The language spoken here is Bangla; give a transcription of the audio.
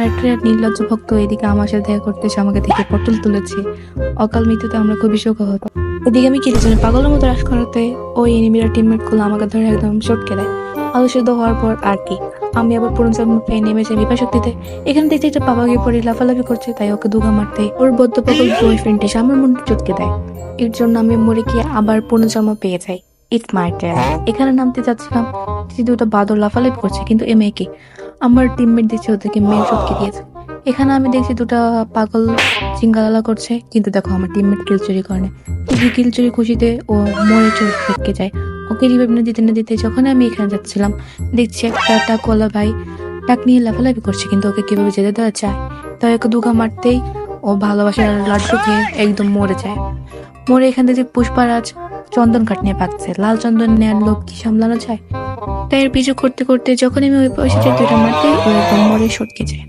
একটা নির্লজ্জ ভক্ত এদিকে আমার সাথে দেখা করতে এসে আমাকে থেকে পটল তুলেছে। অকাল মৃত্যুতে আমরা খুবই শোকাহত। এদিকে আমি কি জানি পাগলের মতো রাশ করাতে ওই এনিমিরা টিমমেট গুলো আমাকে ধরে একদম চটকে দেয়। আলো সিদ্ধ হওয়ার পর আর কি, আমি আবার পুনর্জন্ম পেয়ে নেমে যাই বিপা শক্তিতে। এখানে দেখতে একটা বাবা গিয়ে পড়ে লাফালাফি করছে, তাই ওকে দুঘা মারতে ওর বদ্ধ পাগল বয়ফ্রেন্ড এসে আমার মনটা চটকে দেয়। এর জন্য আমি মরে গিয়ে আবার পুনর্জন্ম পেয়ে যাই। It's my turn. এখানে নামতে যাচ্ছিলাম, দুটো বাদর লাফালাফি করছে, কিন্তু এ মেয়েকে আমার টিমমেট দেখছে ওদেরকে মেয়ে চটকে দিয়েছে। এখানে আমি দেখছি দুটা পাগল চিঙ্গালালা করছে, কিন্তু দেখো আমার টিমমেট কিল চুরি করে না। কিল চুরি খুশিতে ও মরে চটকে যায়। ওকে রিভাইভ না দিতে না দিতে যখন আমি এখানে যাচ্ছিলাম, দেখছি একটা টাকওয়ালা ভাই টাক নিয়ে লাফালাফি করছে, কিন্তু ওকে কিভাবে যেতে দেওয়া যায়। তাই ওকে দুঘা মারতেই ও ভালোবাসার লাড্ডু খেয়ে একদম মরে যায়। মরে এখান থেকে পুষ্পারাজ চন্দন কাঠ নিয়ে পাচ্ছে। লাল চন্দন নেওয়ার লোক কি সামলানো যায়? তাই এর পিছু করতে করতে যখন আমি ওই পয়সাটা দুটা মারতে ও একদম মরে সটকে যায়।